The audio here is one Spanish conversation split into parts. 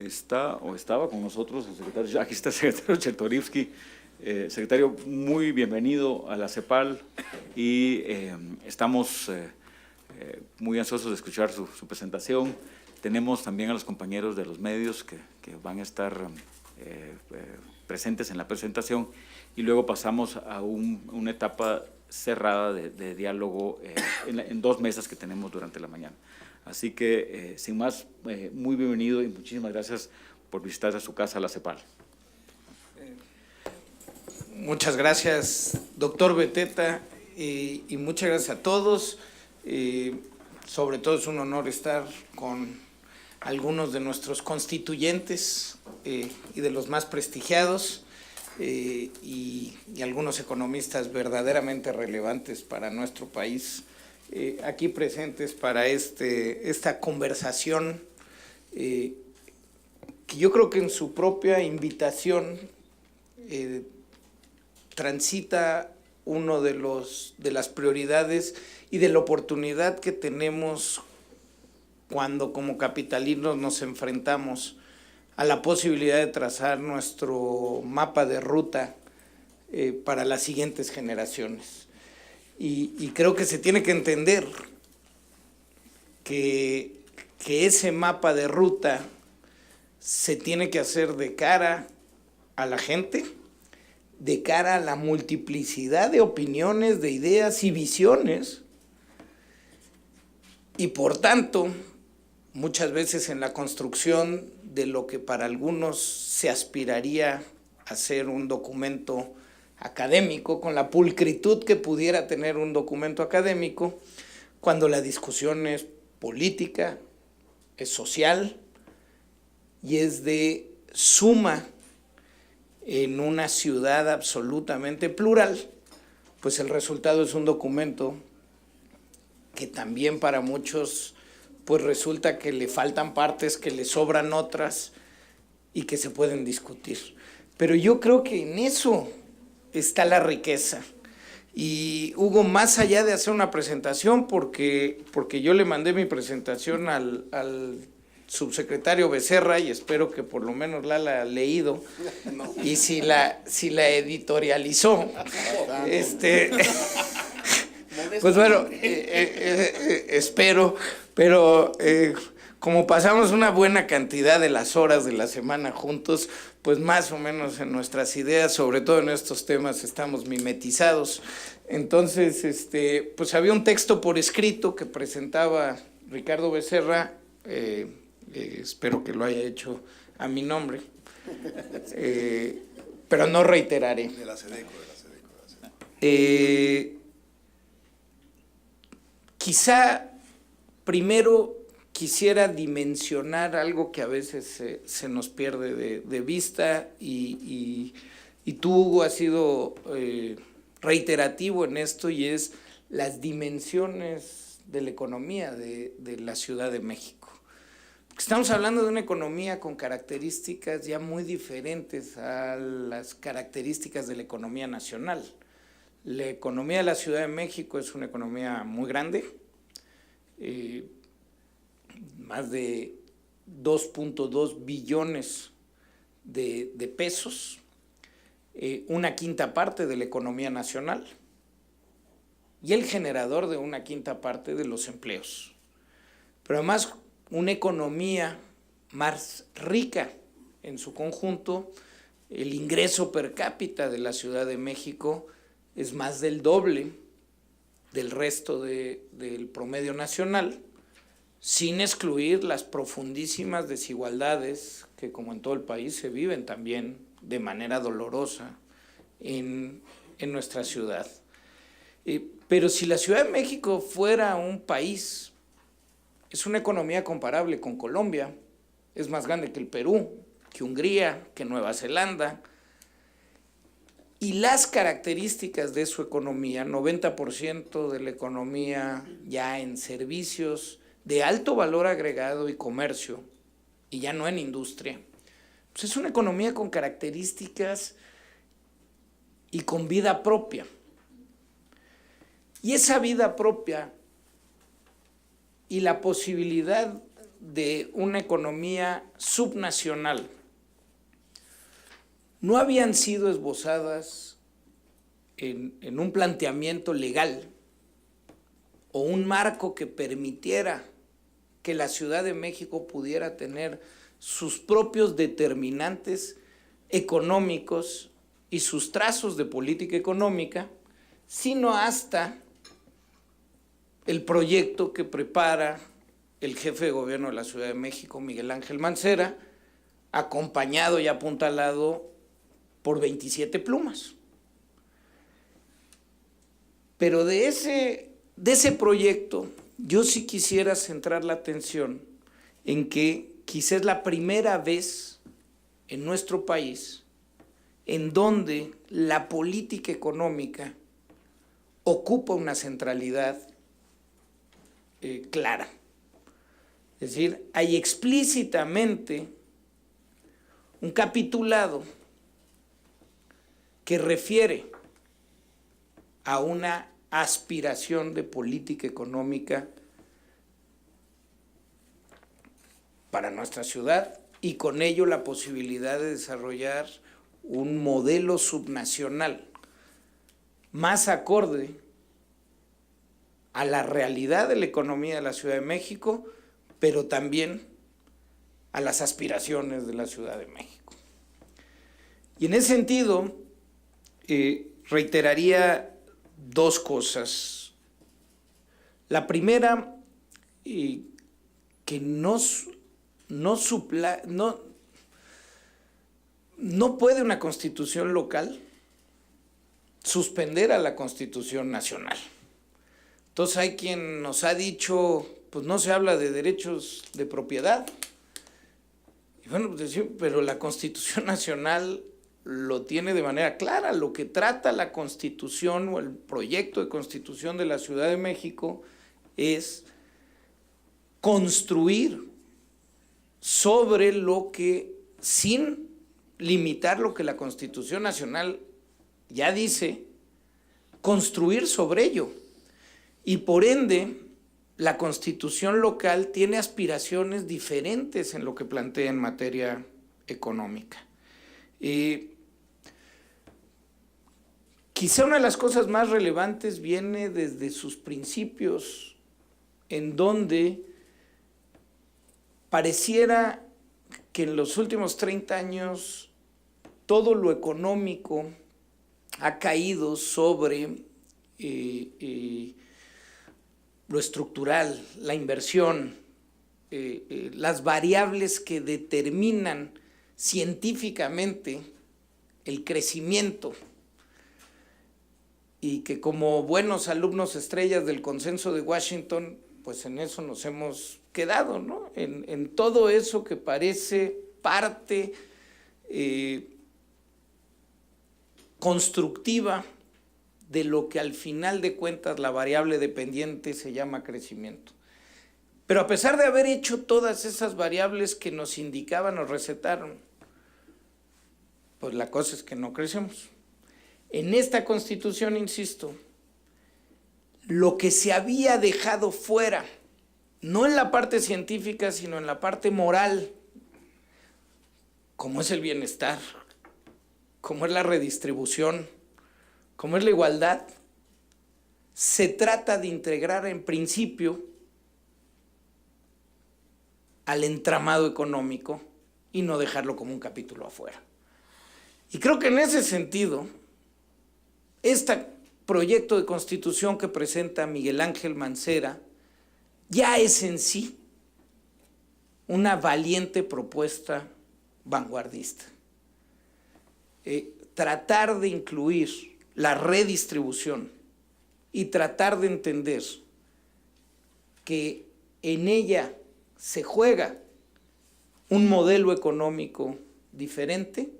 estaba con nosotros el secretario, aquí está el secretario Chertorivsky. Secretario, muy bienvenido a la CEPAL y estamos muy ansiosos de escuchar su presentación. Tenemos también a los compañeros de los medios que van a estar presentes en la presentación y luego pasamos a una etapa cerrada de diálogo en 2 mesas que tenemos durante la mañana. Así que, sin más, muy bienvenido y muchísimas gracias por visitar a su casa, la CEPAL. Muchas gracias, doctor Beteta, y muchas gracias a todos. Sobre todo es un honor estar con algunos de nuestros constituyentes y de los más prestigiados y algunos economistas verdaderamente relevantes para nuestro país aquí presentes para esta conversación que yo creo que en su propia invitación transita uno de las prioridades y de la oportunidad que tenemos cuando como capitalinos nos enfrentamos a la posibilidad de trazar nuestro mapa de ruta para las siguientes generaciones. Y creo que se tiene que entender que ese mapa de ruta se tiene que hacer de cara a la gente, de cara a la multiplicidad de opiniones, de ideas y visiones, y por tanto, muchas veces en la construcción de lo que para algunos se aspiraría a ser un documento académico, con la pulcritud que pudiera tener un documento académico, cuando la discusión es política, es social y es de suma en una ciudad absolutamente plural, pues el resultado es un documento que también para muchos pues resulta que le faltan partes, que le sobran otras y que se pueden discutir. Pero yo creo que en eso está la riqueza. Y Hugo, más allá de hacer una presentación, porque yo le mandé mi presentación al subsecretario Becerra y espero que por lo menos la haya leído, no. Y si la editorializó, pues bueno, espero, pero como pasamos una buena cantidad de las horas de la semana juntos, pues más o menos en nuestras ideas, sobre todo en estos temas, estamos mimetizados. Entonces, pues había un texto por escrito que presentaba Ricardo Becerra, espero que lo haya hecho a mi nombre, pero no reiteraré. De la SEDECO. Quizá primero quisiera dimensionar algo que a veces se nos pierde de vista y tú, Hugo, has sido reiterativo en esto, y es las dimensiones de la economía de la Ciudad de México. Estamos hablando de una economía con características ya muy diferentes a las características de la economía nacional. La economía de la Ciudad de México es una economía muy grande, más de 2.2 billones de pesos, una quinta parte de la economía nacional y el generador de una quinta parte de los empleos. Pero además una economía más rica en su conjunto. El ingreso per cápita de la Ciudad de México es más del doble del resto del promedio nacional, sin excluir las profundísimas desigualdades que, como en todo el país, se viven también de manera dolorosa en nuestra ciudad. Pero si la Ciudad de México fuera un país, es una economía comparable con Colombia, es más grande que el Perú, que Hungría, que Nueva Zelanda, y las características de su economía, 90% de la economía ya en servicios de alto valor agregado y comercio, y ya no en industria, pues es una economía con características y con vida propia. Y esa vida propia y la posibilidad de una economía subnacional no habían sido esbozadas en un planteamiento legal o un marco que permitiera que la Ciudad de México pudiera tener sus propios determinantes económicos y sus trazos de política económica, sino hasta el proyecto que prepara el jefe de gobierno de la Ciudad de México, Miguel Ángel Mancera, acompañado y apuntalado por 27 plumas. Pero de ese proyecto yo sí quisiera centrar la atención en que quizás es la primera vez en nuestro país en donde la política económica ocupa una centralidad clara. Es decir, hay explícitamente un capitulado que refiere a una aspiración de política económica para nuestra ciudad y con ello la posibilidad de desarrollar un modelo subnacional más acorde a la realidad de la economía de la Ciudad de México, pero también a las aspiraciones de la Ciudad de México. Y en ese sentido, reiteraría dos cosas. La primera, que no puede una constitución local suspender a la Constitución nacional. Entonces hay quien nos ha dicho, pues no se habla de derechos de propiedad. Y bueno, pues, pero la Constitución nacional lo tiene de manera clara. Lo que trata la Constitución o el proyecto de Constitución de la Ciudad de México es construir sobre lo que, sin limitar lo que la Constitución nacional ya dice, construir sobre ello. Y por ende, la Constitución local tiene aspiraciones diferentes en lo que plantea en materia económica. Quizá una de las cosas más relevantes viene desde sus principios, en donde pareciera que en los últimos 30 años todo lo económico ha caído sobre lo estructural, la inversión, las variables que determinan científicamente el crecimiento, y que como buenos alumnos estrellas del Consenso de Washington, pues en eso nos hemos quedado, ¿no? En todo eso que parece parte constructiva de lo que al final de cuentas la variable dependiente se llama crecimiento. Pero a pesar de haber hecho todas esas variables que nos indicaban o recetaron, pues la cosa es que no crecemos. En esta Constitución, insisto, lo que se había dejado fuera, no en la parte científica, sino en la parte moral, como es el bienestar, como es la redistribución, como es la igualdad, se trata de integrar en principio al entramado económico y no dejarlo como un capítulo afuera. Y creo que en ese sentido, este proyecto de Constitución que presenta Miguel Ángel Mancera ya es en sí una valiente propuesta vanguardista. Tratar de incluir la redistribución y tratar de entender que en ella se juega un modelo económico diferente,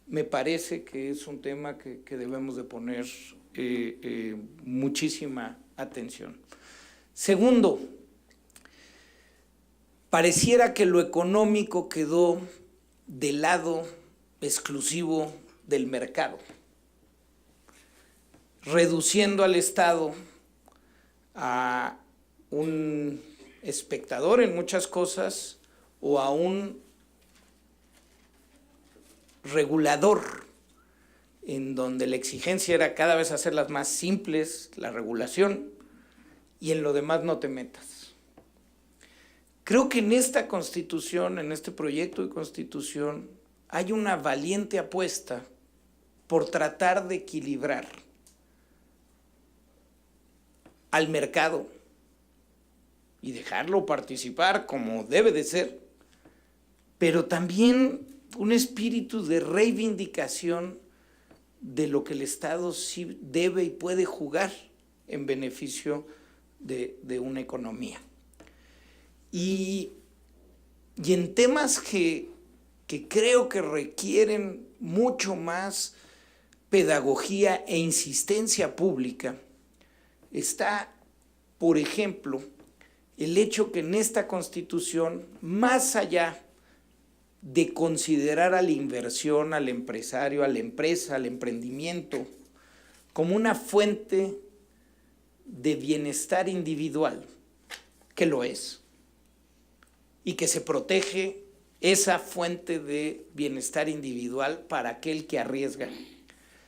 me parece que es un tema que debemos de poner muchísima atención. Segundo, pareciera que lo económico quedó del lado exclusivo del mercado, reduciendo al Estado a un espectador en muchas cosas o a un regulador, en donde la exigencia era cada vez hacerlas más simples, la regulación, y en lo demás no te metas. Creo que en esta Constitución, en este proyecto de Constitución, hay una valiente apuesta por tratar de equilibrar al mercado y dejarlo participar como debe de ser, pero también un espíritu de reivindicación de lo que el Estado sí debe y puede jugar en beneficio de una economía. Y en temas que creo que requieren mucho más pedagogía e insistencia pública, está, por ejemplo, el hecho que en esta Constitución, más allá de considerar a la inversión, al empresario, a la empresa, al emprendimiento, como una fuente de bienestar individual, que lo es, y que se protege esa fuente de bienestar individual para aquel que arriesga.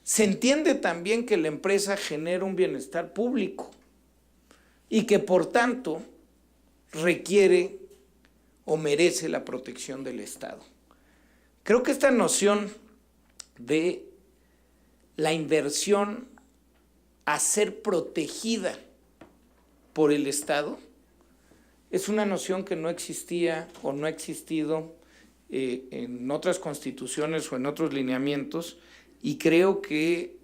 Se entiende también que la empresa genera un bienestar público y que por tanto requiere o merece la protección del Estado. Creo que esta noción de la inversión a ser protegida por el Estado es una noción que no existía o no ha existido en otras constituciones o en otros lineamientos, y creo que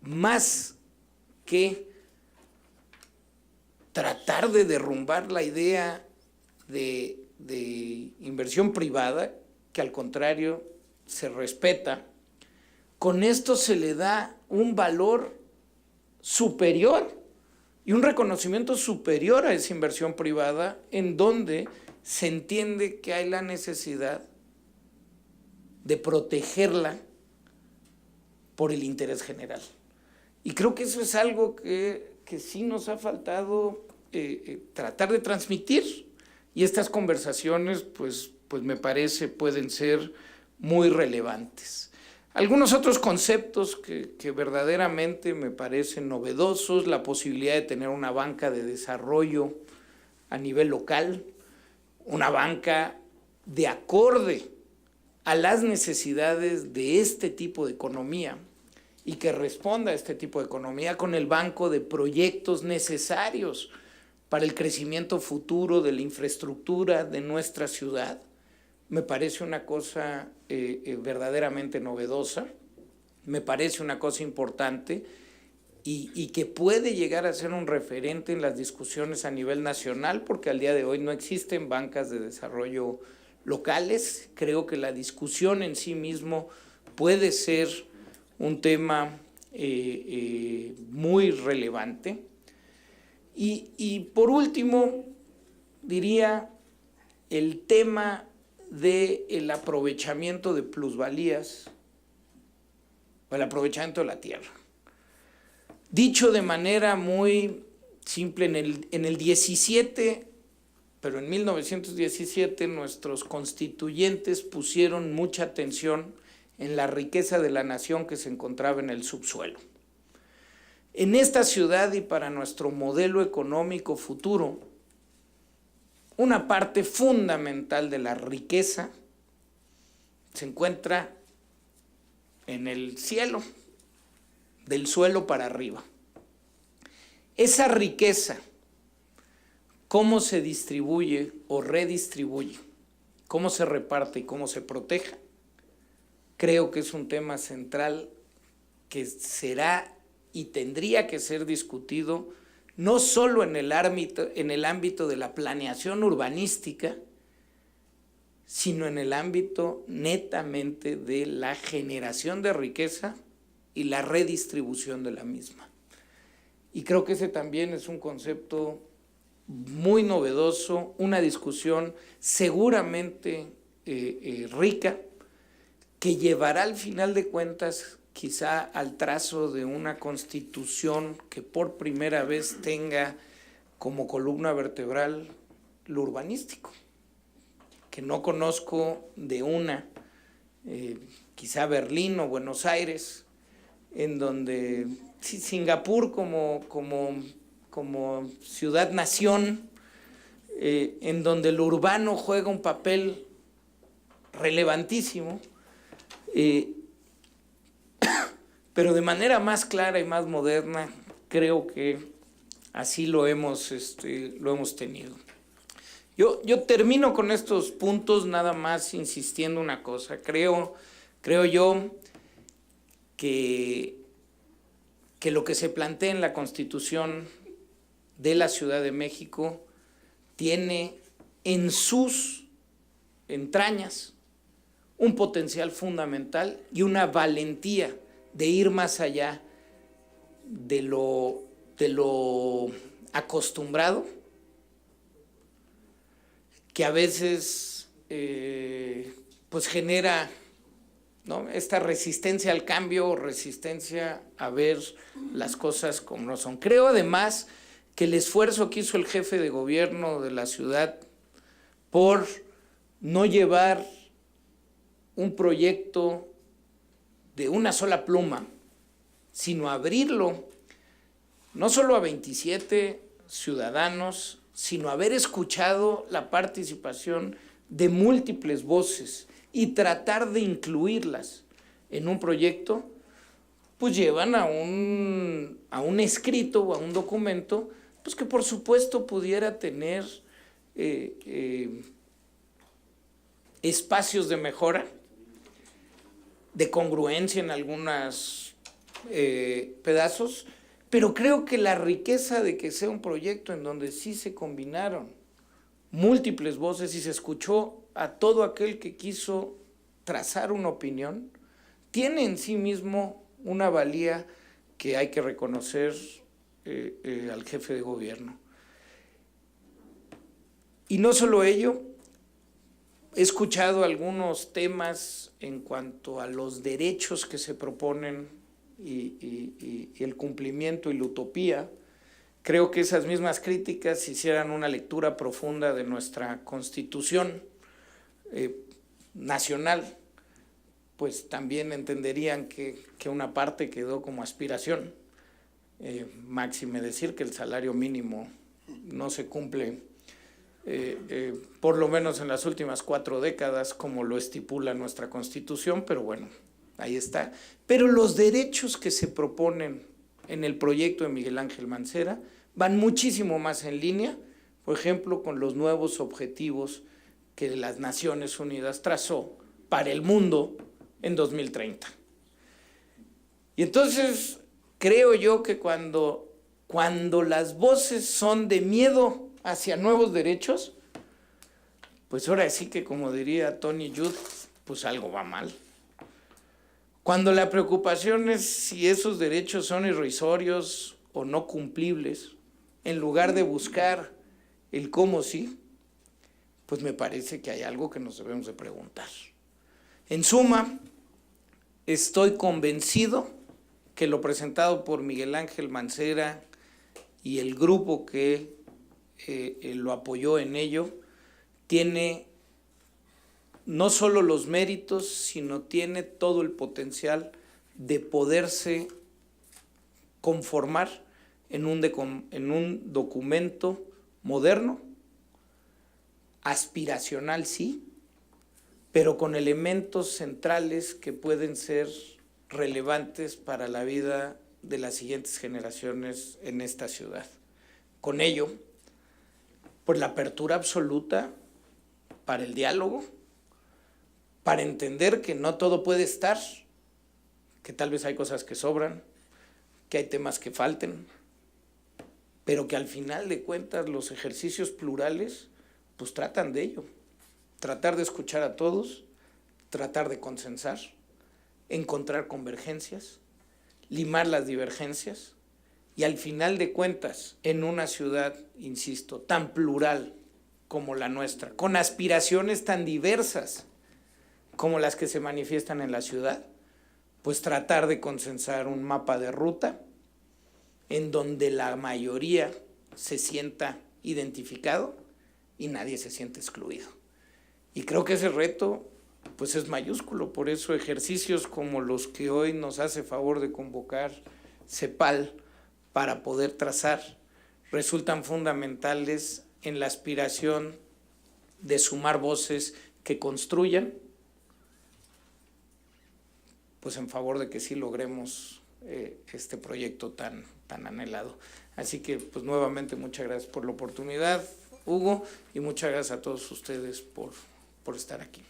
más que tratar de derrumbar la idea de inversión privada, que al contrario se respeta, con esto se le da un valor superior y un reconocimiento superior a esa inversión privada, en donde se entiende que hay la necesidad de protegerla por el interés general. Y creo que eso es algo que sí nos ha faltado tratar de transmitir, y estas conversaciones pues me parece pueden ser muy relevantes. Algunos otros conceptos que verdaderamente me parecen novedosos: la posibilidad de tener una banca de desarrollo a nivel local, una banca de acorde a las necesidades de este tipo de economía y que responda a este tipo de economía con el banco de proyectos necesarios para el crecimiento futuro de la infraestructura de nuestra ciudad. Me parece una cosa verdaderamente novedosa, me parece una cosa importante y que puede llegar a ser un referente en las discusiones a nivel nacional, porque al día de hoy no existen bancas de desarrollo locales. Creo que la discusión en sí mismo puede ser un tema muy relevante. Y por último, diría el tema del aprovechamiento de plusvalías o el aprovechamiento de la tierra. Dicho de manera muy simple, en el 17, pero en 1917 nuestros constituyentes pusieron mucha atención en la riqueza de la nación que se encontraba en el subsuelo. En esta ciudad y para nuestro modelo económico futuro, una parte fundamental de la riqueza se encuentra en el cielo, del suelo para arriba. Esa riqueza, cómo se distribuye o redistribuye, cómo se reparte y cómo se protege, creo que es un tema central que será y tendría que ser discutido no solo en el ámbito de la planeación urbanística, sino en el ámbito netamente de la generación de riqueza y la redistribución de la misma. Y creo que ese también es un concepto muy novedoso, una discusión seguramente rica, que llevará al final de cuentas quizá al trazo de una constitución que por primera vez tenga como columna vertebral lo urbanístico, que no conozco de una, quizá Berlín o Buenos Aires, en donde Singapur como ciudad-nación, en donde lo urbano juega un papel relevantísimo, pero de manera más clara y más moderna, creo que así lo hemos tenido. Yo termino con estos puntos nada más insistiendo una cosa. Creo yo que lo que se plantea en la Constitución de la Ciudad de México tiene en sus entrañas un potencial fundamental y una valentía de ir más allá de lo acostumbrado, que a veces pues genera, ¿no?, esta resistencia al cambio, resistencia a ver las cosas como no son. Creo además que el esfuerzo que hizo el jefe de gobierno de la ciudad por no llevar un proyecto de una sola pluma, sino abrirlo no solo a 27 ciudadanos, sino haber escuchado la participación de múltiples voces y tratar de incluirlas en un proyecto, pues llevan a un escrito o a un documento, pues que por supuesto pudiera tener espacios de mejora, de congruencia en algunos pedazos, pero creo que la riqueza de que sea un proyecto en donde sí se combinaron múltiples voces y se escuchó a todo aquel que quiso trazar una opinión, tiene en sí mismo una valía que hay que reconocer al jefe de gobierno. Y no solo ello, he escuchado algunos temas en cuanto a los derechos que se proponen y el cumplimiento y la utopía. Creo que esas mismas críticas, si hicieran una lectura profunda de nuestra Constitución nacional, pues también entenderían que una parte quedó como aspiración. Máxime decir que el salario mínimo no se cumple, por lo menos en las últimas 4 décadas, como lo estipula nuestra Constitución, pero bueno, ahí está. Pero los derechos que se proponen en el proyecto de Miguel Ángel Mancera van muchísimo más en línea, por ejemplo, con los nuevos objetivos que las Naciones Unidas trazó para el mundo en 2030. Y entonces creo yo que cuando las voces son de miedo hacia nuevos derechos, pues ahora sí que, como diría Tony Judd, pues algo va mal. Cuando la preocupación es si esos derechos son irrisorios o no cumplibles, en lugar de buscar el cómo sí, pues me parece que hay algo que nos debemos de preguntar. En suma, estoy convencido que lo presentado por Miguel Ángel Mancera y el grupo que lo apoyó en ello, tiene no solo los méritos, sino tiene todo el potencial de poderse conformar en un documento moderno, aspiracional sí, pero con elementos centrales que pueden ser relevantes para la vida de las siguientes generaciones en esta ciudad. Con ello, pues la apertura absoluta para el diálogo, para entender que no todo puede estar, que tal vez hay cosas que sobran, que hay temas que falten, pero que al final de cuentas los ejercicios plurales pues tratan de ello, tratar de escuchar a todos, tratar de consensar, encontrar convergencias, limar las divergencias y al final de cuentas en una ciudad, insisto, tan plural como la nuestra, con aspiraciones tan diversas como las que se manifiestan en la ciudad, pues tratar de consensar un mapa de ruta en donde la mayoría se sienta identificado y nadie se siente excluido. Y creo que ese reto pues es mayúsculo, por eso ejercicios como los que hoy nos hace favor de convocar CEPAL para poder trazar resultan fundamentales en la aspiración de sumar voces que construyan, pues en favor de que sí logremos este proyecto tan anhelado. Así que pues nuevamente muchas gracias por la oportunidad, Hugo, y muchas gracias a todos ustedes por estar aquí.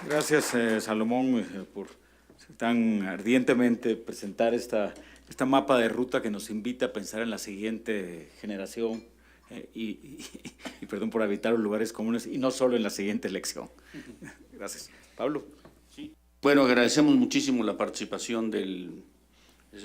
Gracias, Salomón, por tan ardientemente presentar esta mapa de ruta que nos invita a pensar en la siguiente generación y perdón por evitar los lugares comunes y no solo en la siguiente elección. Gracias. Pablo. Sí. Bueno, agradecemos muchísimo la participación del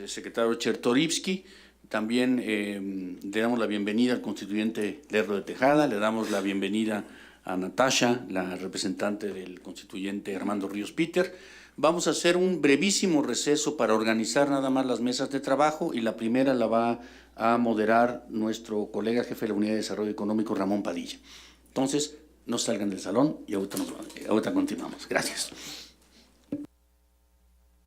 secretario Chertorivsky. También le damos la bienvenida al constituyente Lerdo de Tejada, le damos la bienvenida a Natasha, la representante del constituyente Armando Ríos Peter. Vamos a hacer un brevísimo receso para organizar nada más las mesas de trabajo y la primera la va a moderar nuestro colega jefe de la Unidad de Desarrollo Económico, Ramón Padilla. Entonces, no salgan del salón y ahorita continuamos. Gracias.